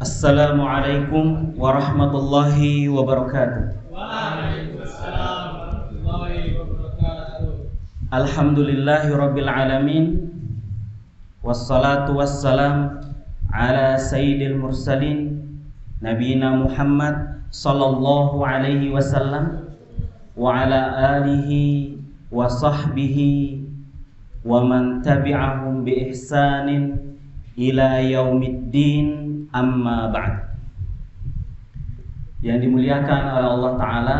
Assalamualaikum warahmatullahi wabarakatuh. Waalaikumsalam warahmatullahi wabarakatuh. Alhamdulillahi rabbil alamin. Wassalatu wassalam ala sayyidil mursalin Nabiyina Muhammad sallallahu alaihi wasallam wa ala alihi wa sahbihi wa man tabi'ahum bi ihsanin ila yaumiddin. Amma ba'd. Yang dimuliakan oleh Allah Ta'ala,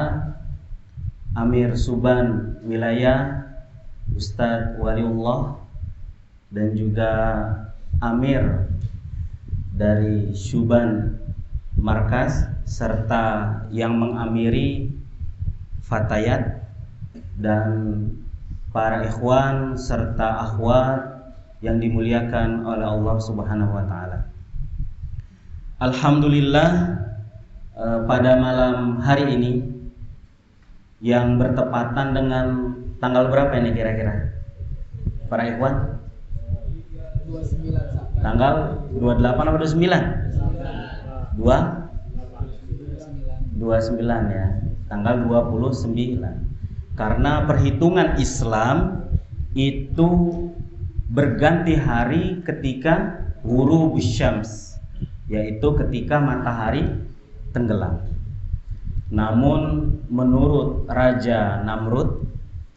Amir Suban Wilayah Ustadz Waliullah, dan juga Amir dari Syuban Markas, serta yang mengamiri Fatayat, dan para ikhwan serta akhwat yang dimuliakan oleh Allah Subhanahu wa Ta'ala. Alhamdulillah, pada malam hari ini yang bertepatan dengan tanggal berapa ini kira-kira para ikhwan? 29 Tanggal 28 atau 29? 29 ya, tanggal 29. Karena perhitungan Islam itu berganti hari ketika ghurubus syams, yaitu ketika matahari tenggelam. Namun menurut Raja Namrud,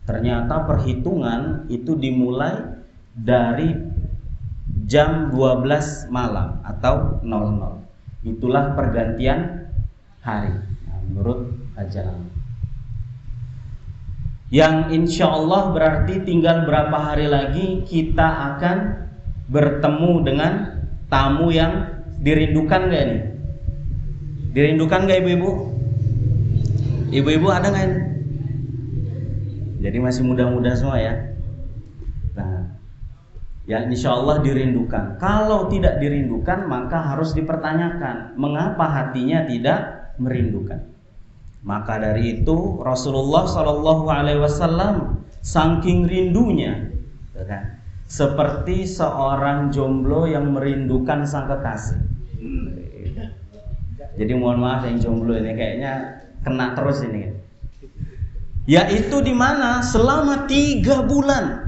ternyata perhitungan itu dimulai dari jam 12 malam atau 00. Itulah pergantian hari, menurut Raja Namrud. Yang insya Allah berarti tinggal berapa hari lagi kita akan bertemu dengan tamu yang dirindukan gak nih? Dirindukan gak ibu-ibu? Ibu-ibu ada gak ini? Jadi masih muda-muda semua ya. Nah, ya insya Allah dirindukan. Kalau tidak dirindukan maka harus dipertanyakan, mengapa hatinya tidak merindukan. Maka dari itu Rasulullah SAW saking rindunya, kan? Seperti seorang jomblo yang merindukan sang kekasih. Jadi mohon maaf yang jomblo ini kayaknya kena terus ini. Yaitu di mana selama 3 bulan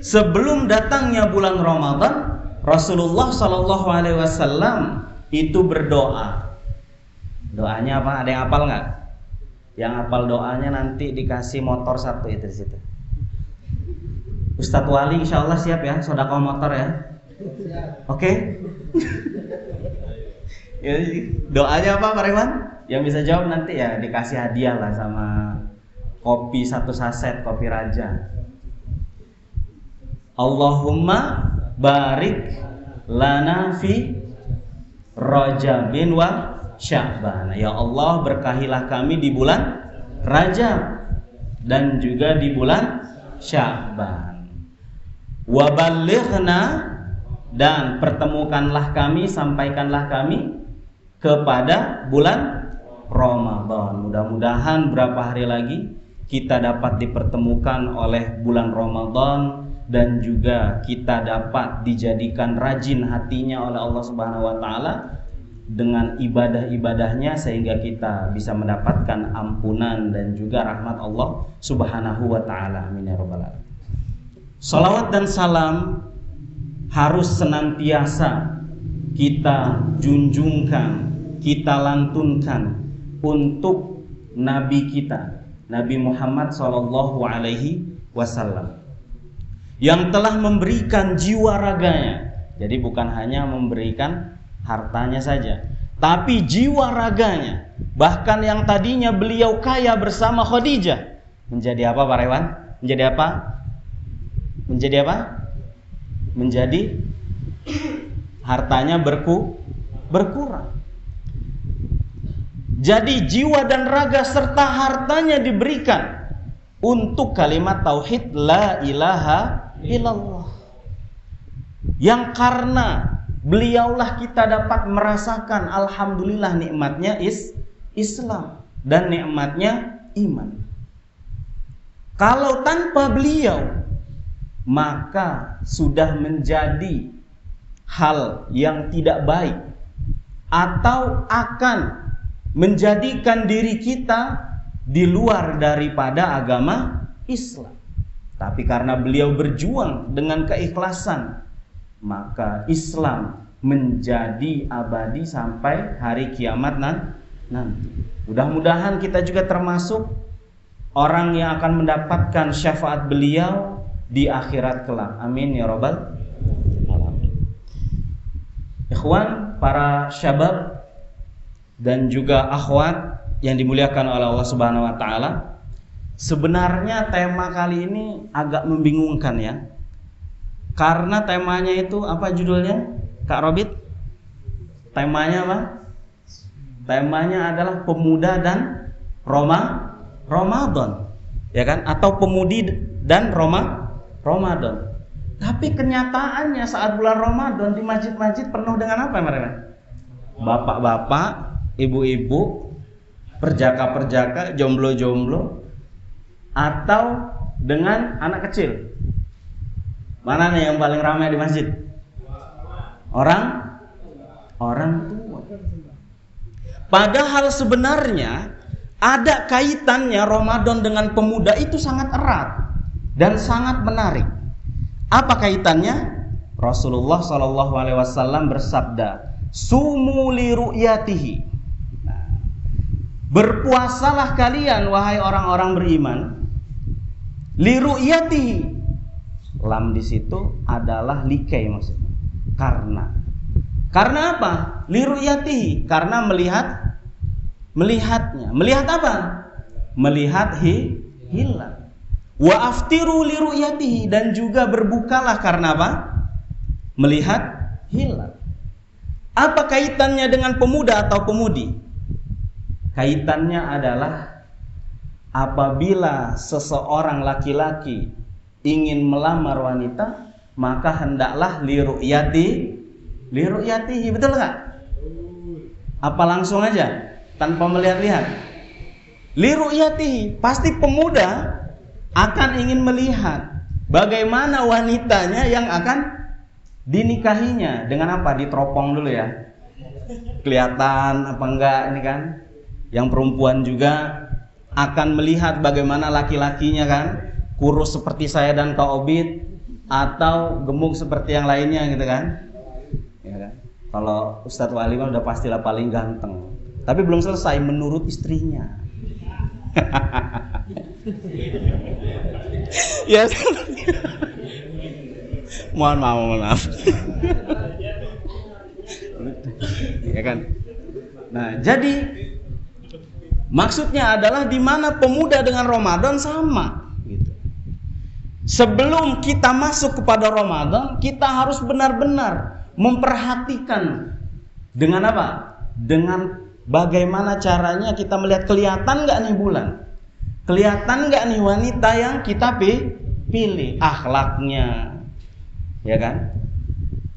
sebelum datangnya bulan Ramadan, Rasulullah SAW itu berdoa. Doanya apa? Ada yang hafal nggak? Yang hafal doanya nanti dikasih motor 1 itu di situ. Ustadz Wali insya Allah siap ya, sedekah motor ya. Oke? Doanya apa Pak Rewan? Yang bisa jawab nanti ya dikasih hadiah lah sama kopi 1 saset, kopi Raja. Allahumma barik lana fi Rajabin wa Sya'ban. Ya Allah, berkahilah kami di bulan Rajab dan juga di bulan Sya'ban. Waballighna, dan pertemukanlah kami, sampaikanlah kami kepada bulan Ramadan. Mudah-mudahan berapa hari lagi kita dapat dipertemukan oleh bulan Ramadan, dan juga kita dapat dijadikan rajin hatinya oleh Allah Subhanahu wa Ta'ala dengan ibadah-ibadahnya, sehingga kita bisa mendapatkan ampunan dan juga rahmat Allah Subhanahu wa Ta'ala. Amin ya rabbal alamin. Salawat dan salam harus senantiasa kita junjungkan, kita lantunkan untuk Nabi kita, Nabi Muhammad SAW, yang telah memberikan jiwa raganya. Jadi bukan hanya memberikan hartanya saja, tapi jiwa raganya. Bahkan yang tadinya beliau kaya bersama Khadijah, menjadi apa Pak Rewan? Menjadi apa? Menjadi apa? Menjadi hartanya berkurang. Jadi jiwa dan raga serta hartanya diberikan untuk kalimat tauhid la ilaha illallah, yang karena beliaulah kita dapat merasakan alhamdulillah nikmatnya Islam dan nikmatnya iman. Kalau tanpa beliau, maka sudah menjadi hal yang tidak baik atau akan menjadikan diri kita di luar daripada agama Islam. Tapi karena beliau berjuang dengan keikhlasan, maka Islam menjadi abadi sampai hari kiamat nanti. Mudah-mudahan kita juga termasuk orang yang akan mendapatkan syafaat beliau di akhirat kelak. Amin ya rabbal alamin. Ikhwan, para syabab dan juga akhwat yang dimuliakan oleh Allah Subhanahu wa taala, sebenarnya tema kali ini agak membingungkan ya. Karena temanya itu apa judulnya? Kak Robit? Temanya apa? Temanya adalah pemuda dan Ramadan. Ya kan? Atau pemudi dan Ramadan. Tapi kenyataannya saat bulan Ramadan di masjid-masjid penuh dengan apa mereka? Bapak-bapak, ibu-ibu, perjaka-perjaka, jomblo-jomblo, atau dengan anak kecil. Mana nih yang paling ramai di masjid? Orang tua. Padahal sebenarnya ada kaitannya Ramadan dengan pemuda itu sangat erat dan sangat menarik. Apa kaitannya? Rasulullah SAW bersabda, "Sumu li ru'yatihi." Berpuasalah kalian wahai orang-orang beriman, li ru'yatihi. Lam di situ adalah likai maksudnya. Karena apa? Li ru'yatihi, karena melihatnya. Melihat apa? Melihat hilal. Wa aftiru li ru'yatihi, dan juga berbukalah karena apa? Melihat hilal. Apa kaitannya dengan pemuda atau pemudi? Kaitannya adalah apabila seseorang laki-laki ingin melamar wanita, maka hendaklah li ru'yatihi, betul enggak? Apa langsung aja tanpa melihat-lihat? Li ru'yatihi, pasti pemuda akan ingin melihat bagaimana wanitanya yang akan dinikahinya. Dengan apa? Diteropong dulu ya. Kelihatan apa enggak ini kan? Yang perempuan juga akan melihat bagaimana laki-lakinya kan, kurus seperti saya dan Kak Obid atau gemuk seperti yang lainnya gitu kan. Ya kan? Kalau Ustadz Wali mah udah pastilah paling ganteng. Tapi belum selesai menurut istrinya. Ya. Mohon maaf. Ya kan? Nah, jadi maksudnya adalah di mana pemuda dengan Ramadan sama gitu. Sebelum kita masuk kepada Ramadan, kita harus benar-benar memperhatikan dengan apa? Dengan bagaimana caranya kita melihat, kelihatan nggak nih bulan? Kelihatan nggak nih wanita yang kita pilih? Akhlaknya, ya kan?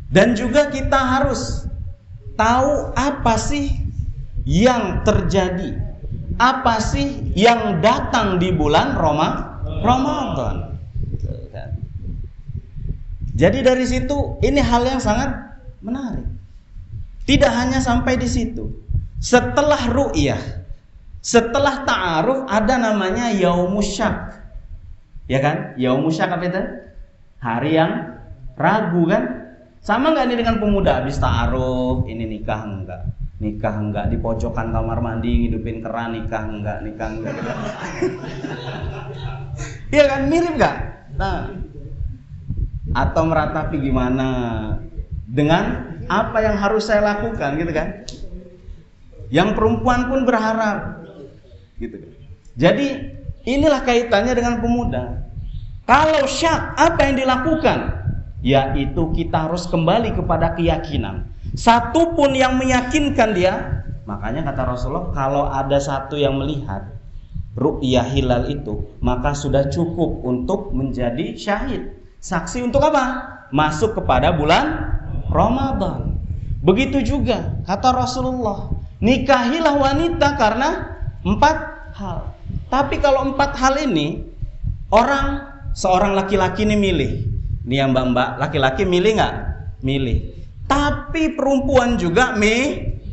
Dan juga kita harus tahu apa sih yang terjadi, apa sih yang datang di bulan Ramadan. Jadi dari situ ini hal yang sangat menarik. Tidak hanya sampai di situ. Setelah ru'yah, setelah ta'aruf, ada namanya yaumus syak. Ya kan? Yaumus syak apa itu? Hari yang ragu kan? Sama nggak ini dengan pemuda habis ta'aruf, ini nikah enggak? Nikah enggak, di pojokan kamar mandi ngidupin keran, nikah enggak gitu. Iya kan, mirip enggak? Nah, atau meratapi gimana dengan apa yang harus saya lakukan gitu kan? Yang perempuan pun berharap gitu. Jadi inilah kaitannya dengan pemuda. Kalau syak, apa yang dilakukan? Yaitu kita harus kembali kepada keyakinan. Satu pun yang meyakinkan dia. Makanya kata Rasulullah, kalau ada satu yang melihat ru'yah hilal itu, maka sudah cukup untuk menjadi syahid. Saksi untuk apa? Masuk kepada bulan Ramadan. Begitu juga kata Rasulullah, nikahilah wanita karena 4 hal. Tapi kalau 4 hal ini, seorang laki-laki ini milih. Nih ya mbak-mbak, laki-laki milih nggak? Milih. Tapi perempuan juga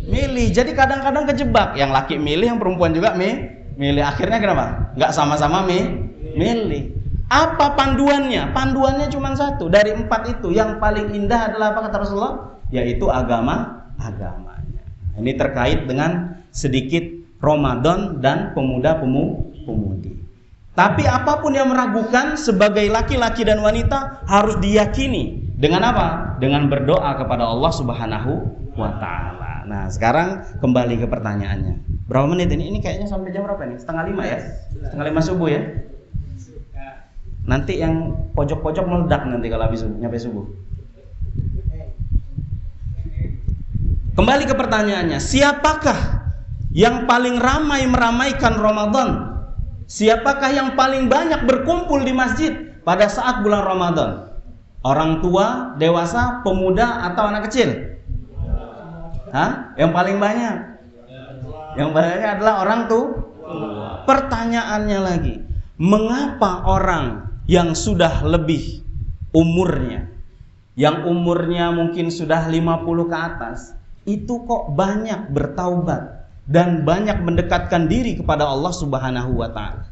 milih. Jadi kadang-kadang kejebak, yang laki milih, yang perempuan juga milih. Akhirnya kenapa? Nggak sama-sama milih. Apa panduannya? Panduannya cuma satu. Dari 4 itu, yang paling indah adalah apa kata Rasulullah? Yaitu agamanya. Ini terkait dengan sedikit Ramadan dan pemuda-pemudi. Tapi apapun yang meragukan, sebagai laki-laki dan wanita harus diyakini. Dengan apa? Dengan berdoa kepada Allah Subhanahu wa Ta'ala. Nah, sekarang kembali ke pertanyaannya. Berapa menit ini? Ini kayaknya sampai jam berapa nih? 4:30 ya? 4:30 subuh ya? Nanti yang pojok-pojok meledak nanti kalau habis nyampe subuh. Kembali ke pertanyaannya, siapakah yang paling ramai meramaikan Ramadan? Siapakah yang paling banyak berkumpul di masjid pada saat bulan Ramadan? Orang tua, dewasa, pemuda, atau anak kecil? Yang paling banyak? Yang banyak adalah orang tua. Pertanyaannya lagi, mengapa orang yang sudah lebih umurnya, yang umurnya mungkin sudah 50 ke atas, itu kok banyak bertaubat dan banyak mendekatkan diri kepada Allah Subhanahu wa Ta'ala?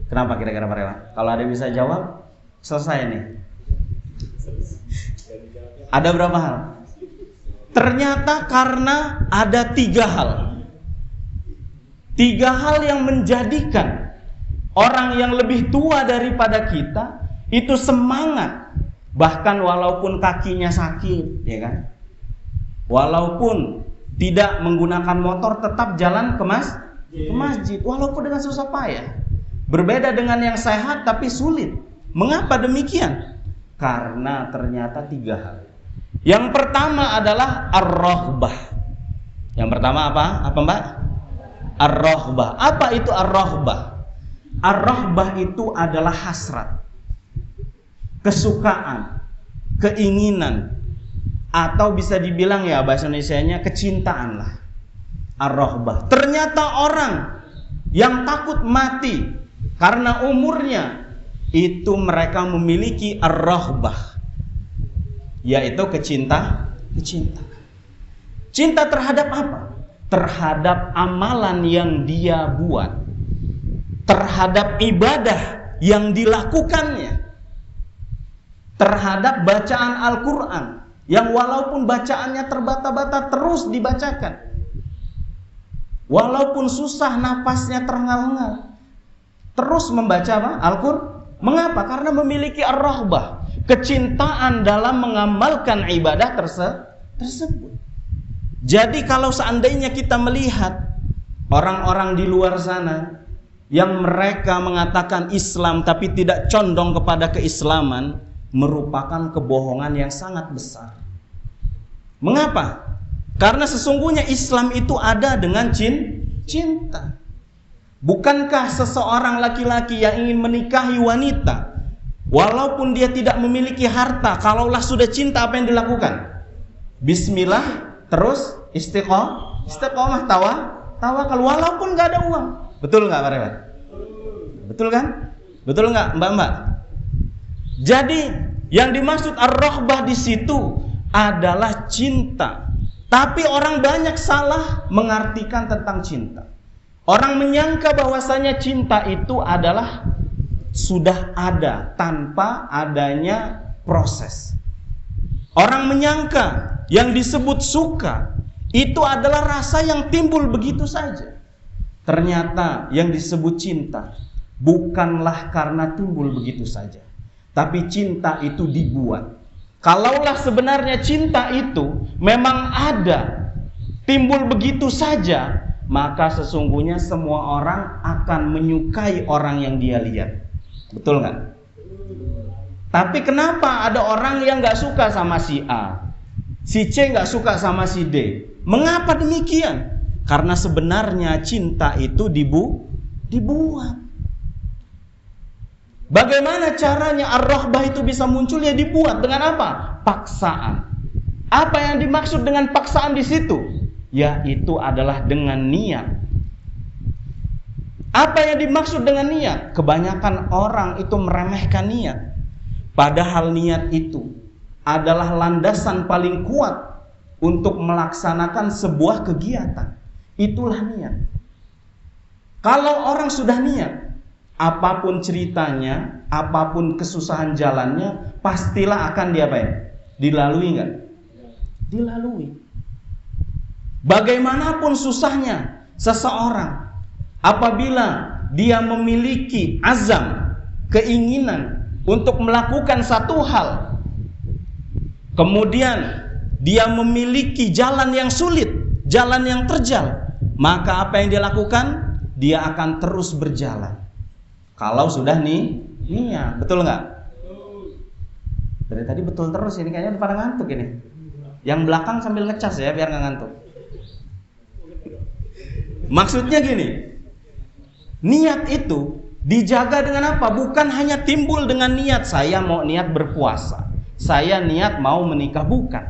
Kenapa kira-kira Pak Rewa? Kalau ada yang bisa jawab, selesai nih. Ada berapa hal? Ternyata karena ada 3 hal. 3 hal yang menjadikan orang yang lebih tua daripada kita itu semangat, bahkan walaupun kakinya sakit, ya kan? Walaupun tidak menggunakan motor, tetap jalan ke masjid, walaupun dengan susah payah. Berbeda dengan yang sehat tapi sulit. Mengapa demikian? Karena ternyata 3 hal. Yang pertama adalah ar-raghbah. Yang pertama apa? Apa Mbak? Ar-raghbah. Apa itu ar-raghbah? Ar-raghbah itu adalah hasrat, kesukaan, keinginan, atau bisa dibilang ya bahasa Indonesianya kecintaan lah. Ar-raghbah. Ternyata orang yang takut mati karena umurnya, itu mereka memiliki ar-raghbah, yaitu kecintaan. Cinta terhadap apa? Terhadap amalan yang dia buat, terhadap ibadah yang dilakukannya, terhadap bacaan Al-Quran yang walaupun bacaannya terbata-bata terus dibacakan, walaupun susah napasnya terengah-engah, terus membaca apa? Al-Quran. Mengapa? Karena memiliki ar-raghbah, kecintaan dalam mengamalkan ibadah tersebut. Jadi kalau seandainya kita melihat orang-orang di luar sana yang mereka mengatakan Islam tapi tidak condong kepada keislaman, merupakan kebohongan yang sangat besar. Mengapa? Karena sesungguhnya Islam itu ada dengan cinta. Bukankah seseorang laki-laki yang ingin menikahi wanita, walaupun dia tidak memiliki harta, kalaulah sudah cinta, apa yang dilakukan? Bismillah, terus istiqomah, tawakal, walaupun nggak ada uang. Betul nggak Pak Rewan? Betul kan? Betul nggak Mbak? Jadi yang dimaksud ar-raghbah di situ adalah cinta. Tapi orang banyak salah mengartikan tentang cinta. Orang menyangka bahwasanya cinta itu adalah sudah ada tanpa adanya proses. Orang menyangka yang disebut suka itu adalah rasa yang timbul begitu saja. Ternyata yang disebut cinta bukanlah karena timbul begitu saja, tapi cinta itu dibuat. Kalaulah sebenarnya cinta itu memang ada, timbul begitu saja, maka sesungguhnya semua orang akan menyukai orang yang dia lihat. Betul nggak? Tapi kenapa ada orang yang nggak suka sama si A, si C nggak suka sama si D? Mengapa demikian? Karena sebenarnya cinta itu dibuat. Bagaimana caranya ar-raghbah itu bisa muncul? Ya dibuat dengan apa? Paksaan. Apa yang dimaksud dengan paksaan di situ? Yaitu adalah dengan niat. Apa yang dimaksud dengan niat? Kebanyakan orang itu meremehkan niat. Padahal niat itu adalah landasan paling kuat untuk melaksanakan sebuah kegiatan. Itulah niat. Kalau orang sudah niat, apapun ceritanya, apapun kesusahan jalannya, pastilah akan dilalui nggak? Dilalui. Bagaimanapun susahnya seseorang, apabila dia memiliki azam, keinginan untuk melakukan satu hal, kemudian dia memiliki jalan yang sulit, jalan yang terjal, maka apa yang dia lakukan? Dia akan terus berjalan. Kalau sudah niat, betul nggak? Dari tadi betul terus ini, kayaknya pada ngantuk ini. Yang belakang sambil ngecas ya biar nggak ngantuk. Maksudnya gini, niat itu dijaga dengan apa? Bukan hanya timbul dengan niat saya mau niat berpuasa, saya niat mau menikah, bukan.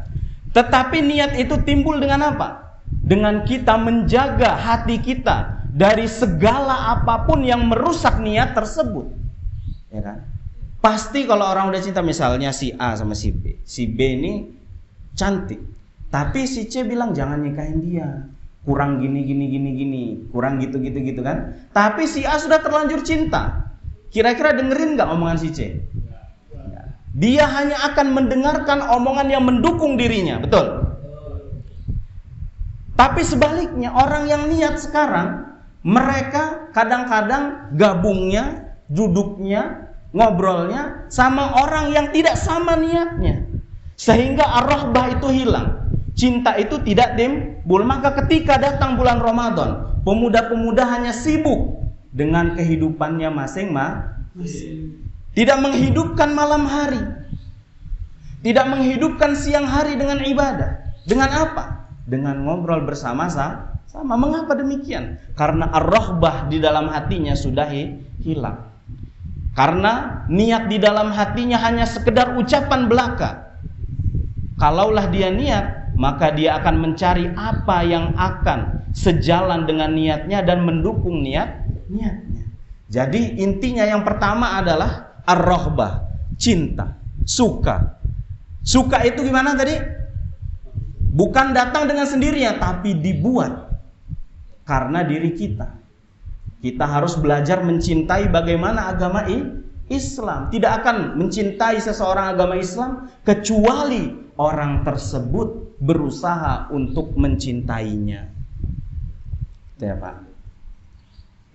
Tetapi niat itu timbul dengan apa? Dengan kita menjaga hati kita dari segala apapun yang merusak niat tersebut. Ya kan? Pasti kalau orang udah cinta, misalnya si A sama si B. Si B ini cantik, tapi si C bilang jangan nikahin dia, kurang gini, kurang gitu kan. Tapi si A sudah terlanjur cinta. Kira-kira dengerin nggak omongan si C? Dia hanya akan mendengarkan omongan yang mendukung dirinya, betul? Tapi sebaliknya, orang yang niat sekarang, mereka kadang-kadang gabungnya, duduknya, ngobrolnya sama orang yang tidak sama niatnya, sehingga ar-rahbah itu hilang, cinta itu tidak timbul. Maka ketika datang bulan Ramadan, pemuda-pemuda hanya sibuk dengan kehidupannya masing-masing, tidak menghidupkan malam hari, tidak menghidupkan siang hari dengan ibadah. Dengan apa? Dengan ngobrol bersama-sama. Mengapa demikian? Karena ar-rahbah di dalam hatinya sudah hilang. Karena niat di dalam hatinya hanya sekedar ucapan belaka. Kalaulah dia niat, maka dia akan mencari apa yang akan sejalan dengan niatnya dan mendukung niatnya. Jadi intinya yang pertama adalah ar-rahbah, cinta, suka. Suka itu gimana tadi? Bukan datang dengan sendirinya, tapi dibuat karena diri kita. Kita harus belajar mencintai bagaimana agama Islam. Tidak akan mencintai seseorang agama Islam kecuali orang tersebut berusaha untuk mencintainya. Ya, Pak.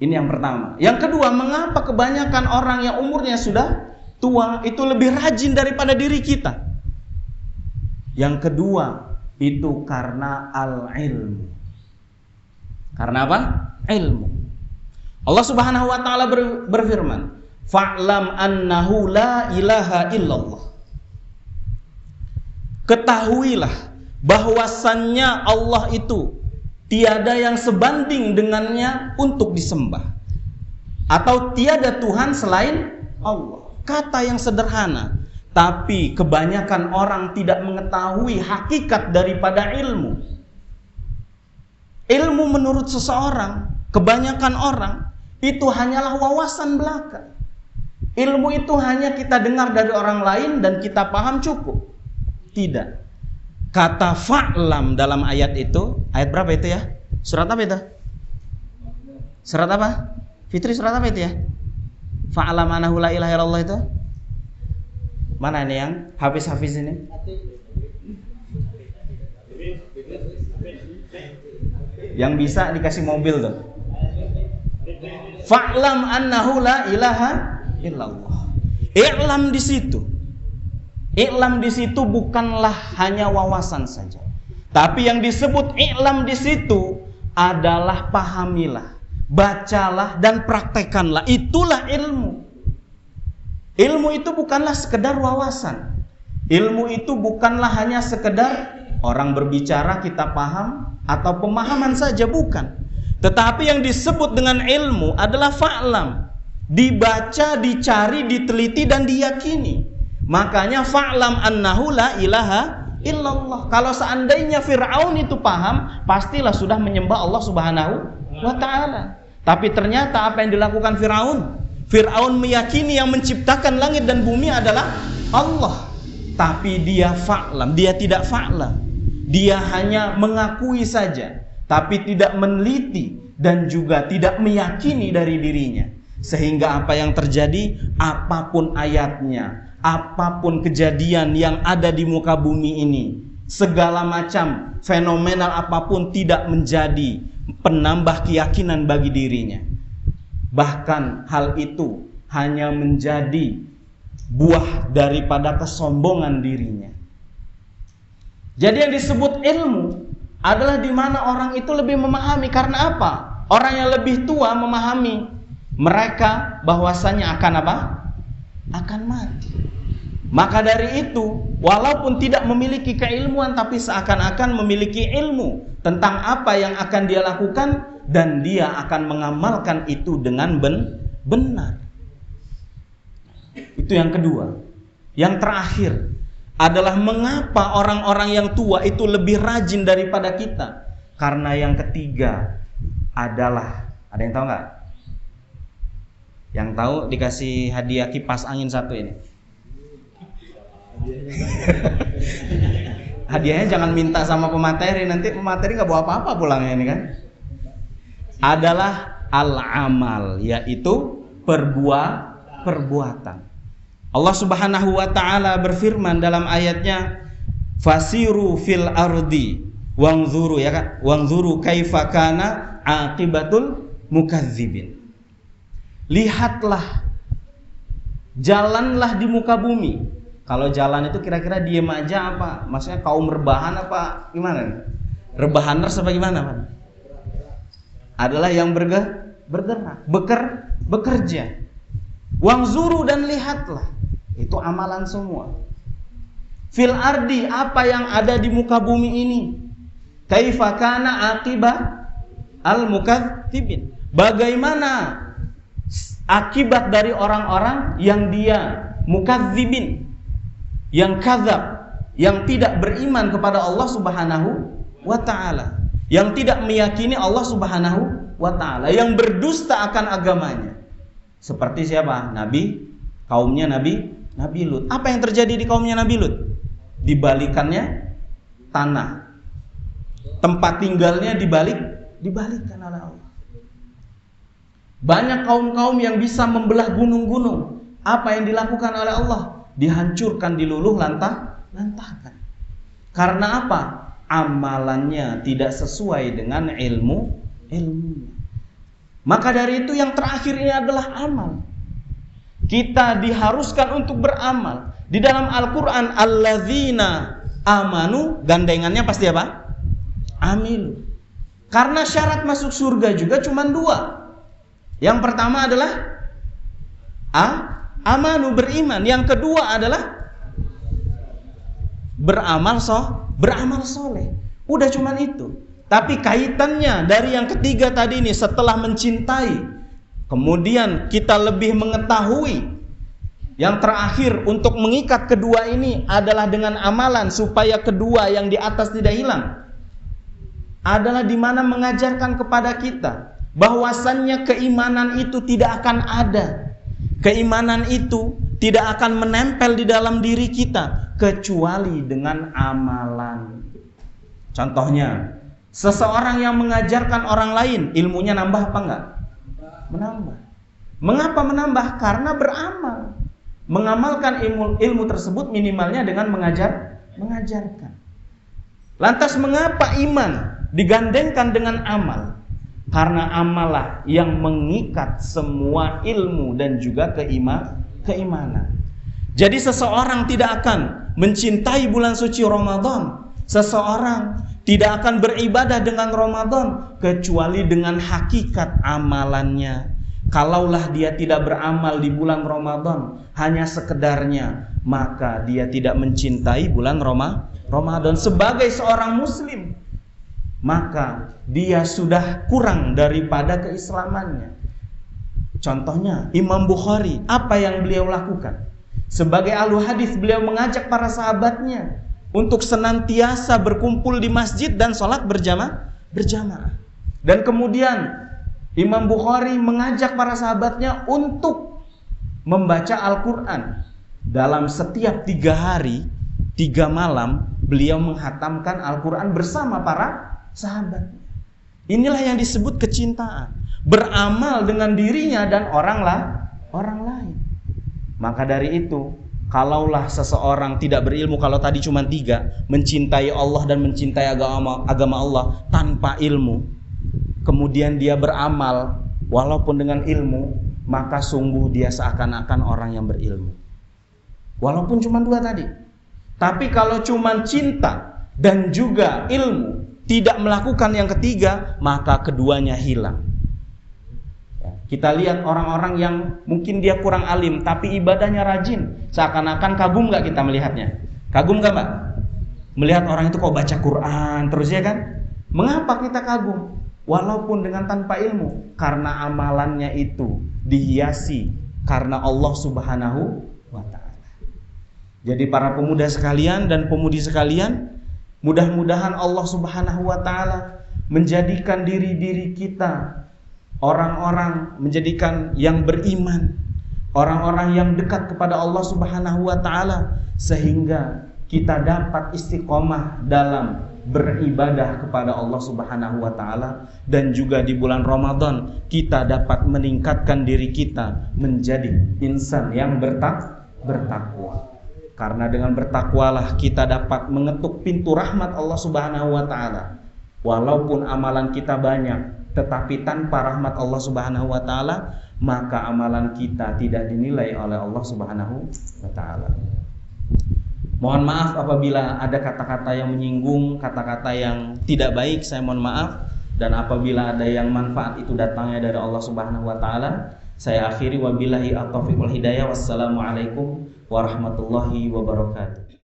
Ini yang pertama. Yang kedua, mengapa kebanyakan orang yang umurnya sudah tua itu lebih rajin daripada diri kita? Yang kedua, itu karena al-ilmu. Karena apa? Ilmu. Allah Subhanahu wa taala berfirman, "Fa'lam annahu la ilaha illallah." Ketahuilah bahwasannya Allah itu tiada yang sebanding dengannya untuk disembah, atau tiada Tuhan selain Allah. Kata yang sederhana, tapi kebanyakan orang tidak mengetahui hakikat daripada ilmu. Ilmu menurut seseorang, kebanyakan orang, itu hanyalah wawasan belaka. Ilmu itu hanya kita dengar dari orang lain dan kita paham cukup. Tidak. Kata fa'lam dalam ayat itu, ayat berapa itu ya? Surat apa itu? Surat apa? Fitri, surat apa itu ya? Fa'lam annahu la ilaha illallah itu? Mana ini yang hafiz-hafiz ini? Yang bisa dikasih mobil tuh. Fa'lam annahu la ilaha illallah. I'lam di situ. I'lam di situ bukanlah hanya wawasan saja. Tapi yang disebut i'lam di situ adalah pahamilah, bacalah dan praktekanlah. Itulah ilmu. Ilmu itu bukanlah sekedar wawasan. Ilmu itu bukanlah hanya sekedar orang berbicara kita paham atau pemahaman saja, bukan. Tetapi yang disebut dengan ilmu adalah fa'lam. Dibaca, dicari, diteliti dan diyakini. Makanya fa'lam annahu la ilaha illallah. Kalau seandainya Fir'aun itu paham, pastilah sudah menyembah Allah Subhanahu wa ta'ala. Tapi ternyata apa yang dilakukan Fir'aun? Fir'aun meyakini yang menciptakan langit dan bumi adalah Allah. Tapi dia fa'lam, dia tidak fa'lam. dia hanya mengakui saja, tapi tidak meneliti dan juga tidak meyakini dari dirinya. Sehingga apa yang terjadi, apapun ayatnya, apapun kejadian yang ada di muka bumi ini, segala macam fenomenal apapun tidak menjadi penambah keyakinan bagi dirinya. Bahkan hal itu hanya menjadi buah daripada kesombongan dirinya. Jadi yang disebut ilmu adalah di mana orang itu lebih memahami. Karena apa? Orang yang lebih tua memahami mereka bahwasanya akan apa? Akan mati. Maka dari itu, walaupun tidak memiliki keilmuan, tapi seakan-akan memiliki ilmu tentang apa yang akan dia lakukan, dan dia akan mengamalkan itu dengan benar. Itu yang kedua. Yang terakhir adalah mengapa orang-orang yang tua itu lebih rajin daripada kita. Karena yang ketiga adalah, ada yang tahu nggak? Yang tahu dikasih hadiah kipas angin 1 ini. Hadiahnya jangan minta sama pemateri, nanti pemateri nggak bawa apa-apa pulangnya ini kan. Adalah al-amal, yaitu perbuatan. Allah Subhanahu wa taala berfirman dalam ayatnya, fasiru fil ardi wanzuru, ya kan? Wanzuru kaifa kana aqibatul mukadzibin. Lihatlah, jalanlah di muka bumi. Kalau jalan itu kira-kira diem aja apa? Maksudnya kaum rebahan apa gimana? Rebahaners apa gimana, Pak? Adalah yang bergerak, bekerja. Wangzuru, dan lihatlah. Itu amalan semua. Fil ardi, apa yang ada di muka bumi ini. Kaifa kana aqibah al mukadzibin. Bagaimana akibat dari orang-orang yang dia mukadzibin, yang kadzab, yang tidak beriman kepada Allah Subhanahu wa taala, yang tidak meyakini Allah Subhanahu wa taala, yang berdusta akan agamanya. Seperti siapa? Kaumnya Nabi Lut. Apa yang terjadi di kaumnya Nabi Lut? Dibalikannya tanah. Tempat tinggalnya dibalikkan oleh Allah. Banyak kaum-kaum yang bisa membelah gunung-gunung. Apa yang dilakukan oleh Allah? Dihancurkan, diluluh lantahkan. Karena apa? Amalannya tidak sesuai dengan ilmunya. Maka dari itu yang terakhir ini adalah amal. Kita diharuskan untuk beramal. Di dalam Al-Quran, alladzina amanu, gandengannya pasti apa? Amilu. Karena syarat masuk surga juga cuma 2. Yang pertama adalah amanu, beriman. Yang kedua adalah beramal soleh. Udah cuman itu. Tapi kaitannya dari yang ketiga tadi ini, setelah mencintai, kemudian kita lebih mengetahui. Yang terakhir untuk mengikat kedua ini adalah dengan amalan, supaya kedua yang di atas tidak hilang. Adalah di mana mengajarkan kepada kita bahwasannya keimanan itu tidak akan ada. Keimanan itu tidak akan menempel di dalam diri kita kecuali dengan amalan. Contohnya, seseorang yang mengajarkan orang lain, ilmunya nambah apa enggak? Menambah. Mengapa menambah? Karena beramal. Mengamalkan ilmu tersebut minimalnya dengan mengajarkan. Lantas mengapa iman digandengkan dengan amal? Karena amalah yang mengikat semua ilmu dan juga keimanan. Jadi seseorang tidak akan mencintai bulan suci Ramadan, seseorang tidak akan beribadah dengan Ramadan kecuali dengan hakikat amalannya. Kalaulah dia tidak beramal di bulan Ramadan hanya sekedarnya, maka dia tidak mencintai bulan Ramadan sebagai seorang muslim. Maka dia sudah kurang daripada keislamannya. Contohnya Imam Bukhari, apa yang beliau lakukan? Sebagai ahlu hadis, beliau mengajak para sahabatnya untuk senantiasa berkumpul di masjid dan sholat berjamaah. Dan kemudian Imam Bukhari mengajak para sahabatnya untuk membaca Al-Quran dalam setiap 3 hari 3 malam beliau menghatamkan Al-Quran bersama para sahabat. Inilah yang disebut kecintaan. Beramal dengan dirinya dan orang lain. Maka dari itu, kalaulah seseorang tidak berilmu, kalau tadi cuma 3, mencintai Allah dan mencintai agama Allah tanpa ilmu, kemudian dia beramal walaupun dengan ilmu, maka sungguh dia seakan-akan orang yang berilmu. Walaupun cuma 2 tadi. Tapi kalau cuma cinta dan juga ilmu, tidak melakukan yang ketiga, maka keduanya hilang. Kita lihat orang-orang yang mungkin dia kurang alim tapi ibadahnya rajin, seakan-akan kagum gak kita melihatnya? Kagum gak Mbak? Melihat orang itu kok baca Quran terus, ya kan? Mengapa kita kagum? Walaupun dengan tanpa ilmu, karena amalannya itu dihiasi karena Allah Subhanahu wa ta'ala. Jadi para pemuda sekalian dan pemudi sekalian, mudah-mudahan Allah Subhanahu wa ta'ala menjadikan diri-diri kita orang-orang, menjadikan yang beriman, orang-orang yang dekat kepada Allah Subhanahu wa ta'ala, sehingga kita dapat istiqomah dalam beribadah kepada Allah Subhanahu wa ta'ala. Dan juga di bulan Ramadan kita dapat meningkatkan diri kita menjadi insan yang bertakwa. Karena dengan bertakwalah kita dapat mengetuk pintu rahmat Allah Subhanahu wa ta'ala. Walaupun amalan kita banyak, tetapi tanpa rahmat Allah Subhanahu wa ta'ala, maka amalan kita tidak dinilai oleh Allah Subhanahu wa ta'ala. Mohon maaf apabila ada kata-kata yang menyinggung, kata-kata yang tidak baik, saya mohon maaf. Dan apabila ada yang manfaat itu datangnya dari Allah Subhanahu wa ta'ala, saya akhiri wabillahi at-taufiq wal hidayah. Wassalamualaikum warahmatullahi wabarakatuh.